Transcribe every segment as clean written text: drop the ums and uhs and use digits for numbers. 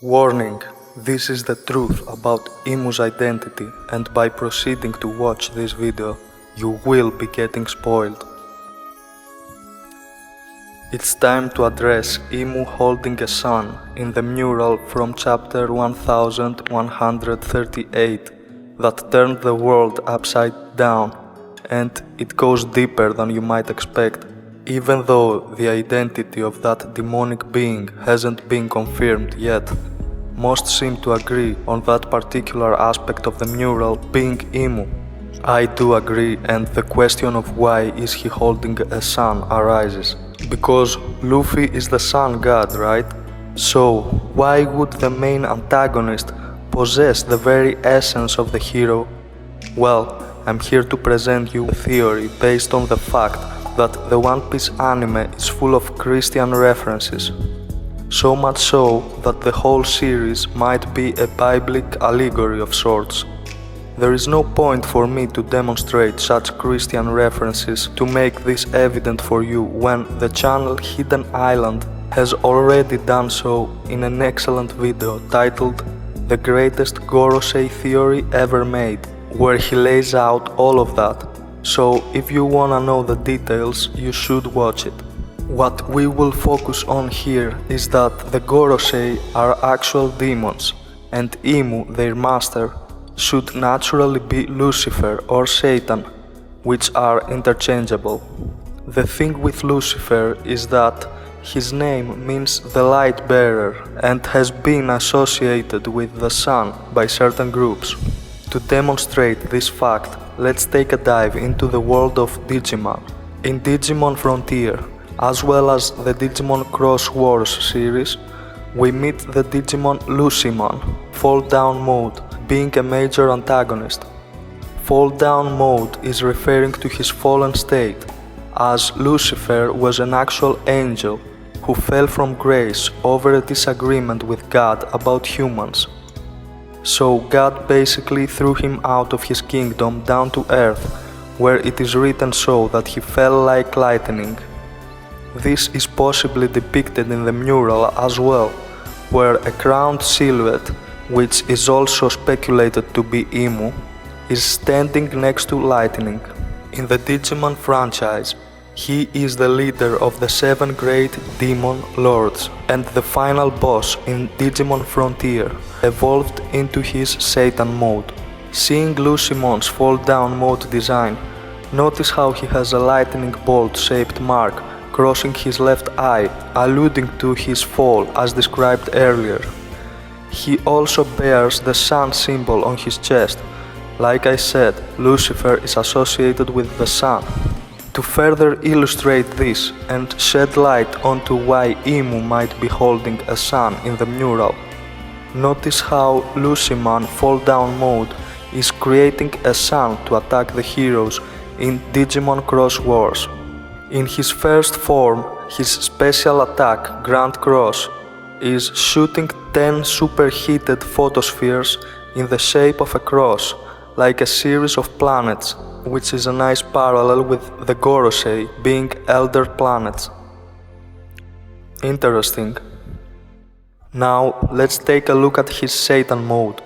Warning: this is the truth about Imu's identity, and by proceeding to watch this video, you will be getting spoiled. It's time to address Imu holding a sun in the mural from chapter 1138 that turned the world upside down, and it goes deeper than you might expect. Even though the identity of that demonic being hasn't been confirmed yet, most seem to agree on that particular aspect of the mural being Imu. I do agree, and the question of why is he holding a sun arises. Because Luffy is the sun god, right? So why would the main antagonist possess the very essence of the hero? Well, I'm here to present you a theory based on the fact that the One Piece anime is full of Christian references. So much so that the whole series might be a biblical allegory of sorts. There is no point for me to demonstrate such Christian references to make this evident for you when the channel Hidden Island has already done so in an excellent video titled The Greatest Gorosei Theory Ever Made, where he lays out all of that. So if you wanna know the details, you should watch it. What we will focus on here is that the Gorosei are actual demons, and Imu, their master, should naturally be Lucifer or Satan, which are interchangeable. The thing with Lucifer is that his name means the light bearer and has been associated with the sun by certain groups. To demonstrate this fact, let's take a dive into the world of Digimon. In Digimon Frontier, as well as the Digimon Cross Wars series, we meet the Digimon Lucimon, Fall Down Mode, being a major antagonist. Fall Down Mode is referring to his fallen state, as Lucifer was an actual angel who fell from grace over a disagreement with God about humans. So God basically threw him out of his kingdom down to earth, where it is written so that he fell like lightning. This is possibly depicted in the mural as well, where a crowned silhouette, which is also speculated to be Imu, is standing next to lightning. In the Digimon franchise, he is the leader of the 7 great demon lords and the final boss in Digimon Frontier, evolved into his Satan mode. Seeing Lucimon's fall down mode design, notice how he has a lightning bolt shaped mark crossing his left eye, alluding to his fall as described earlier. He also bears the sun symbol on his chest. Like I said, Lucifer is associated with the sun. To further illustrate this and shed light onto why Imu might be holding a sun in the mural, notice how Lucimon Fall Down Mode is creating a sun to attack the heroes in Digimon Cross Wars. In his first form, his special attack, Grand Cross, is shooting 10 superheated photospheres in the shape of a cross, like a series of planets, which is a nice parallel with the Gorosei being elder planets. Interesting. Now let's take a look at his Satan mode.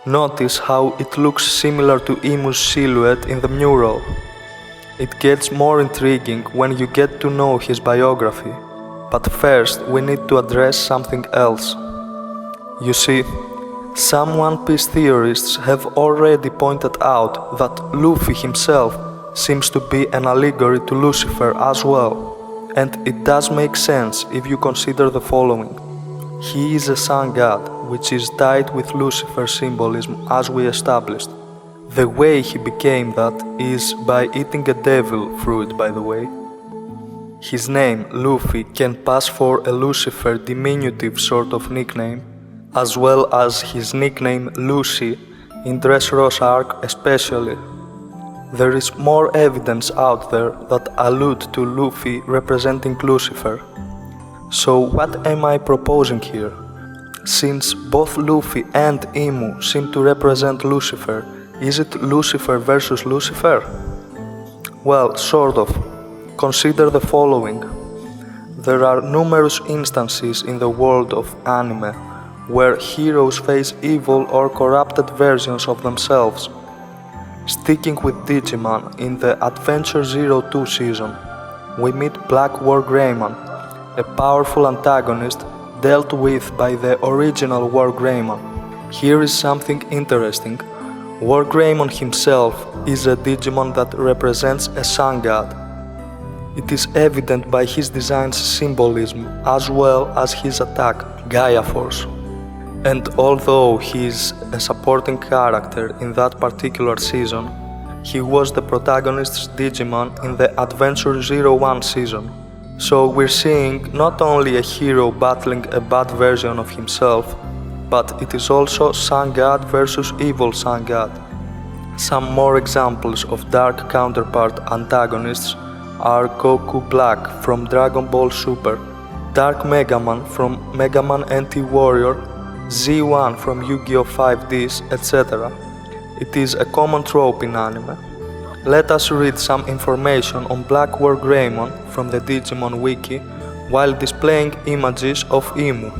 Notice how it looks similar to Imu's silhouette in the mural. It gets more intriguing when you get to know his biography, but first we need to address something else. You see, some One Piece theorists have already pointed out that Luffy himself seems to be an allegory to Lucifer as well, and it does make sense if you consider the following. He is a sun god, which is tied with Lucifer symbolism as we established. The way he became that is by eating a devil fruit, by the way. His name, Luffy, can pass for a Lucifer diminutive sort of nickname, as well as his nickname Lucy in Dressrosa arc especially. There is more evidence out there that allude to Luffy representing Lucifer. So what am I proposing here? Since both Luffy and Imu seem to represent Lucifer, is it Lucifer versus Lucifer? Well, sort of. Consider the following. There are numerous instances in the world of anime where heroes face evil or corrupted versions of themselves. Sticking with Digimon, in the Adventure 02 season, we meet Black War Greymon, a powerful antagonist dealt with by the original War Greymon. Here is something interesting. War Greymon himself is a Digimon that represents a sun god. It is evident by his design's symbolism as well as his attack, Gaia Force. And although he is a supporting character in that particular season, he was the protagonist's Digimon in the Adventure 01 season. So we're seeing not only a hero battling a bad version of himself, but it is also Sun God versus evil Sun God. Some more examples of dark counterpart antagonists are Goku Black from Dragon Ball Super, Dark Megaman from Megaman Anti-Warrior, Z1 from Yu-Gi-Oh! 5Ds, etc. It is a common trope in anime. Let us read some information on Black War Greymon from the Digimon Wiki while displaying images of Emu.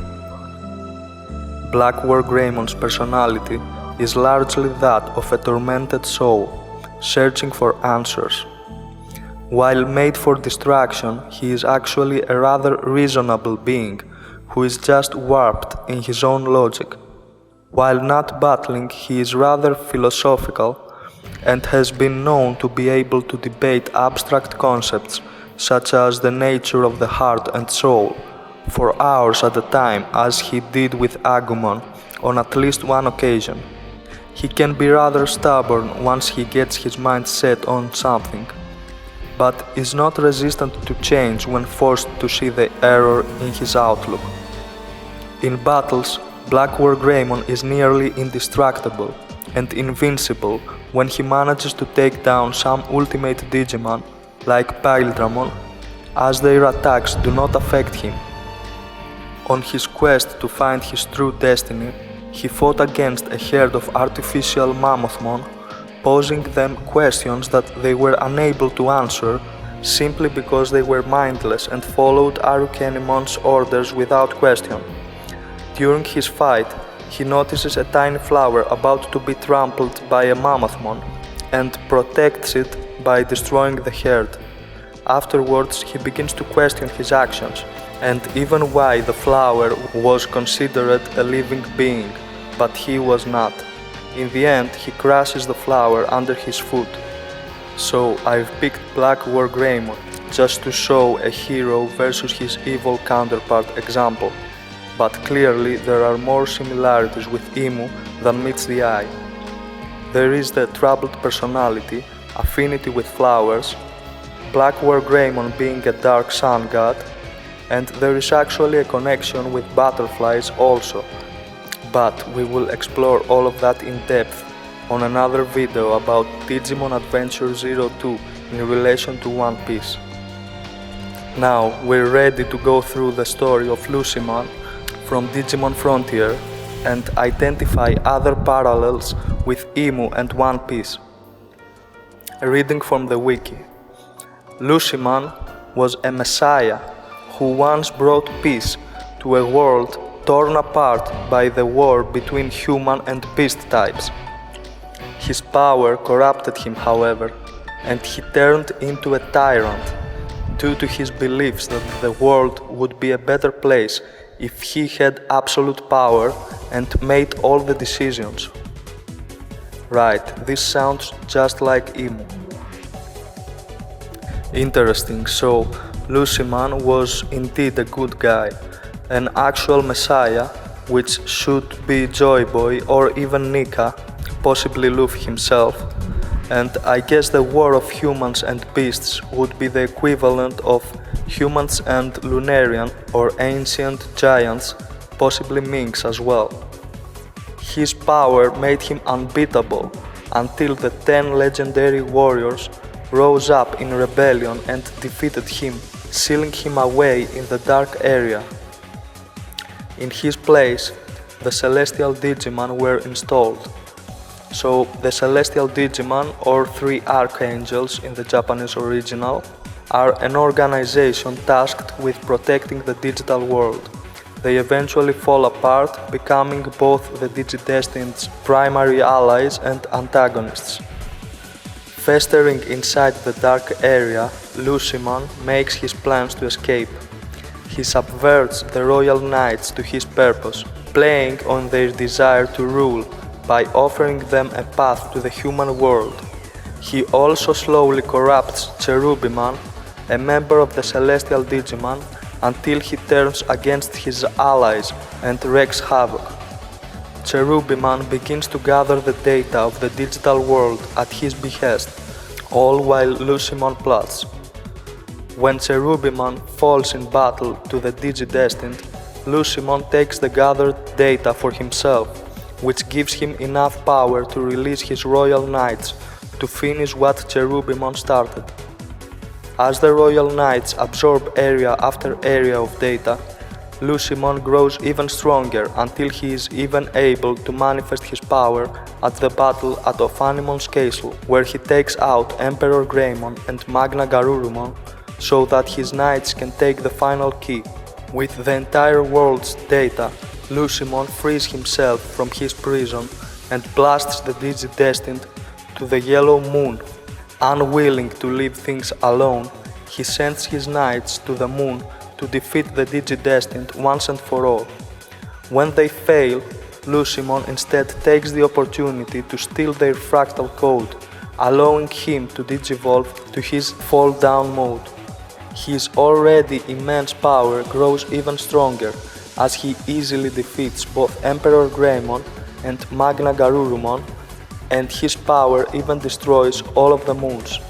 Black War Greymon's personality is largely that of a tormented soul, searching for answers. While made for distraction, he is actually a rather reasonable being who is just warped in his own logic. While not battling, he is rather philosophical and has been known to be able to debate abstract concepts such as the nature of the heart and soul for hours at a time, as he did with Agumon on at least one occasion. He can be rather stubborn once he gets his mind set on something, but is not resistant to change when forced to see the error in his outlook. In battles, Black War Greymon is nearly indestructible and invincible when he manages to take down some ultimate Digimon like Pildramon, as their attacks do not affect him. On his quest to find his true destiny, he fought against a herd of artificial Mammothmon, posing them questions that they were unable to answer simply because they were mindless and followed Arukenimon's orders without question. During his fight, he notices a tiny flower about to be trampled by a Mammothmon and protects it by destroying the herd. Afterwards, he begins to question his actions and even why the flower was considered a living being, but he was not. In the end, he crushes the flower under his foot. So I've picked Black War Greymon just to show a hero versus his evil counterpart example. But clearly there are more similarities with Emu than meets the eye. There is the troubled personality, affinity with flowers, Black War Greymon being a dark sun god, and there is actually a connection with butterflies also. But we will explore all of that in depth on another video about Digimon Adventure 02 in relation to One Piece. Now we're ready to go through the story of Lucimon from Digimon Frontier and identify other parallels with Emu and One Piece. Reading from the wiki. Lucimon was a messiah who once brought peace to a world torn apart by the war between human and beast types. His power corrupted him, however, and he turned into a tyrant due to his beliefs that the world would be a better place if he had absolute power and made all the decisions. Right, this sounds just like Emu. Interesting, so Lucimon was indeed a good guy, an actual messiah, which should be Joy Boy or even Nika, possibly Luffy himself, and I guess the war of humans and beasts would be the equivalent of humans and Lunarian or ancient giants, possibly Minks as well. His power made him unbeatable until the 10 legendary warriors rose up in rebellion and defeated him, sealing him away in the dark area. In his place, the Celestial Digimon were installed. So the Celestial Digimon, or Three Archangels in the Japanese original, are an organization tasked with protecting the digital world. They eventually fall apart, becoming both the Digidestined's primary allies and antagonists. Festering inside the dark area, Lucimon makes his plans to escape. He subverts the Royal Knights to his purpose, playing on their desire to rule by offering them a path to the human world. He also slowly corrupts Cherubimon, a member of the Celestial Digimon, until he turns against his allies and wreaks havoc. Cherubimon begins to gather the data of the digital world at his behest, all while Lucimon plots. When Cherubimon falls in battle to the Digidestined, Lucimon takes the gathered data for himself, which gives him enough power to release his Royal Knights to finish what Cherubimon started. As the Royal Knights absorb area after area of data, Lucimon grows even stronger until he is even able to manifest his power at the battle at Ophanimon's castle, where he takes out Emperor Greymon and Magna Garurumon so that his knights can take the final key. With the entire world's data, Lucimon frees himself from his prison and blasts the Digidestined to the Yellow Moon. Unwilling to leave things alone, he sends his knights to the moon to defeat the Digidestined once and for all. When they fail, Lucimon instead takes the opportunity to steal their fractal code, allowing him to digivolve to his fall-down mode. His already immense power grows even stronger as he easily defeats both Emperor Greymon and Magna Garurumon, and his power even destroys all of the moons.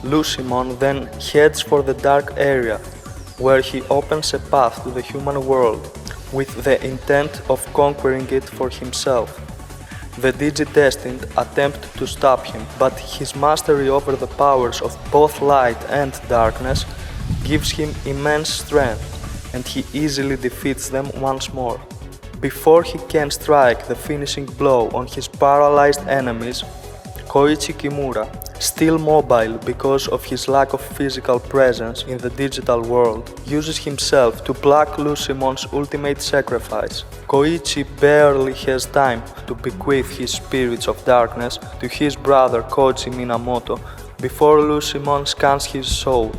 Lucimon then heads for the dark area, where he opens a path to the human world with the intent of conquering it for himself. The Digidestined attempt to stop him, but his mastery over the powers of both light and darkness gives him immense strength, and he easily defeats them once more. Before he can strike the finishing blow on his paralyzed enemies, Koichi Kimura, still mobile because of his lack of physical presence in the digital world, uses himself to block Lucimon's ultimate sacrifice. Koichi barely has time to bequeath his spirits of darkness to his brother Koji Minamoto before Lucimon scans his soul.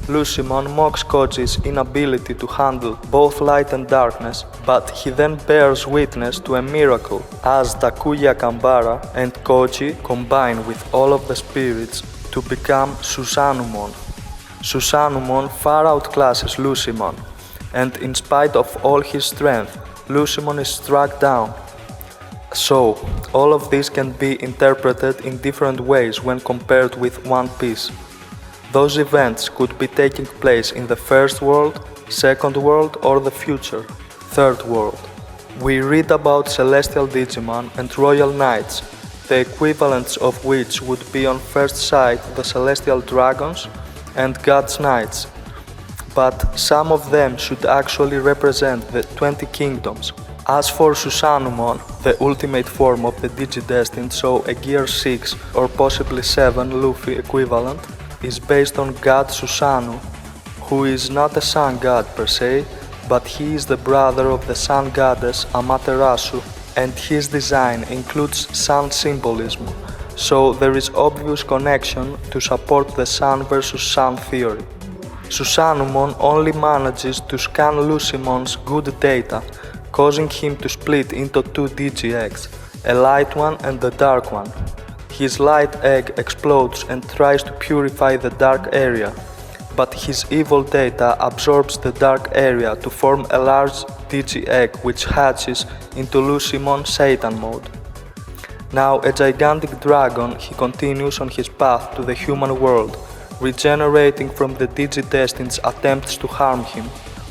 Lucimon mocks Koji's inability to handle both light and darkness, but he then bears witness to a miracle as Takuya Kambara and Koji combine with all of the spirits to become Susanumon. Susanumon far outclasses Lucimon, and in spite of all his strength, Lucimon is struck down. So, all of this can be interpreted in different ways when compared with One Piece. Those events could be taking place in the first world, second world, or the future, third world. We read about Celestial Digimon and Royal Knights, the equivalents of which would be on first sight the Celestial Dragons and God's Knights, but some of them should actually represent the 20 kingdoms. As for Susanumon, the ultimate form of the Digidestined, so a Gear 6 or possibly 7 Luffy equivalent, is based on God Susanoo, who is not a sun god per se, but he is the brother of the sun goddess Amaterasu, and his design includes sun symbolism, so there is obvious connection to support the sun versus sun theory. Susanumon only manages to scan Lucimon's good data, causing him to split into two DGX, a light one and a dark one. His light egg explodes and tries to purify the dark area, but his evil data absorbs the dark area to form a large Digi egg which hatches into Lucimon Satan mode. Now a gigantic dragon, he continues on his path to the human world, regenerating from the Digidestined's attempts to harm him.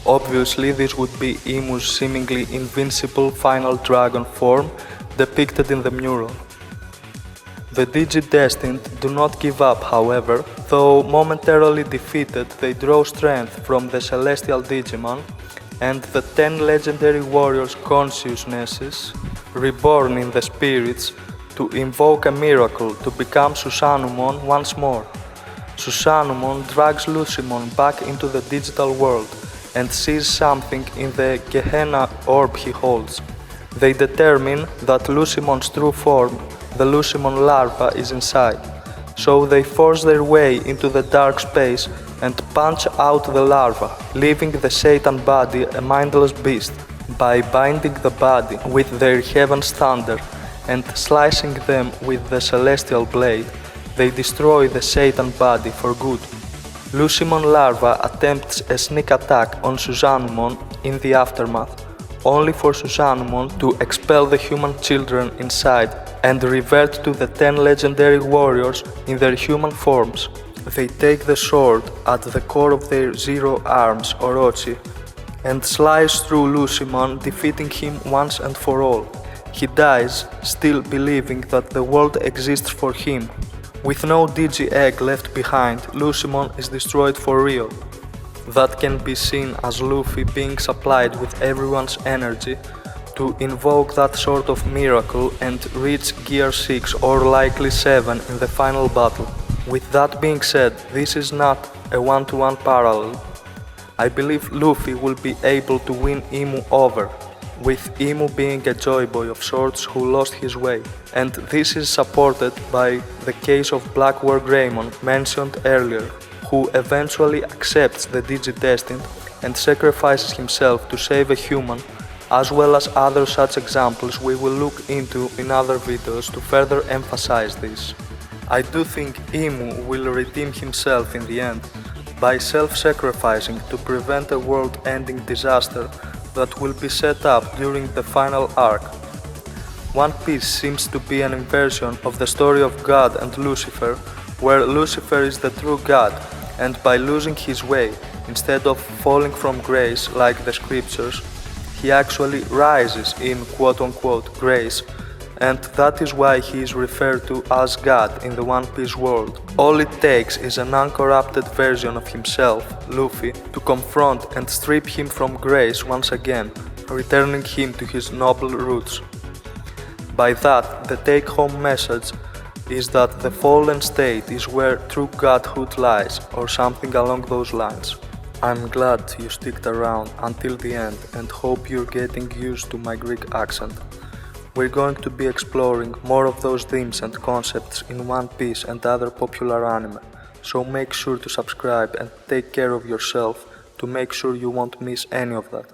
Obviously this would be Imu's seemingly invincible final dragon form depicted in the mural. The Digidestined do not give up, however, though momentarily defeated they draw strength from the Celestial Digimon and the 10 legendary warriors' consciousnesses, reborn in the spirits, to invoke a miracle to become Susanumon once more. Susanumon drags Lucimon back into the digital world and sees something in the Gehenna orb he holds. They determine that Lucimon's true form, the Lucimon larva, is inside. So they force their way into the dark space and punch out the larva, leaving the Satan body a mindless beast. By binding the body with their heaven's thunder and slicing them with the celestial blade, they destroy the Satan body for good. Lucimon larva attempts a sneak attack on Suzanumon in the aftermath, only for Suzanumon to expel the human children inside and revert to the 10 legendary warriors in their human forms. They take the sword at the core of their zero arms, Orochi, and slice through Lucimon, defeating him once and for all. He dies, still believing that the world exists for him. With no Digi-Egg left behind, Lucimon is destroyed for real. That can be seen as Luffy being supplied with everyone's energy to invoke that sort of miracle and reach Gear 6 or likely 7 in the final battle. With that being said, this is not a one-to-one parallel. I believe Luffy will be able to win Imu over, with Imu being a joy boy of sorts who lost his way, and this is supported by the case of Black War Greymon mentioned earlier, who eventually accepts the Digi-Destined and sacrifices himself to save a human, as well as other such examples we will look into in other videos to further emphasize this. I do think Imu will redeem himself in the end, by self-sacrificing to prevent a world-ending disaster that will be set up during the final arc. One Piece seems to be an inversion of the story of God and Lucifer, where Lucifer is the true God, and by losing his way, instead of falling from grace like the scriptures, he actually rises in quote-unquote grace, and that is why he is referred to as God in the One Piece world. All it takes is an uncorrupted version of himself, Luffy, to confront and strip him from grace once again, returning him to his noble roots. By that, the take-home message is that the fallen state is where true godhood lies, or something along those lines. I'm glad you sticked around until the end and hope you're getting used to my Greek accent. We're going to be exploring more of those themes and concepts in One Piece and other popular anime, so make sure to subscribe and take care of yourself to make sure you won't miss any of that.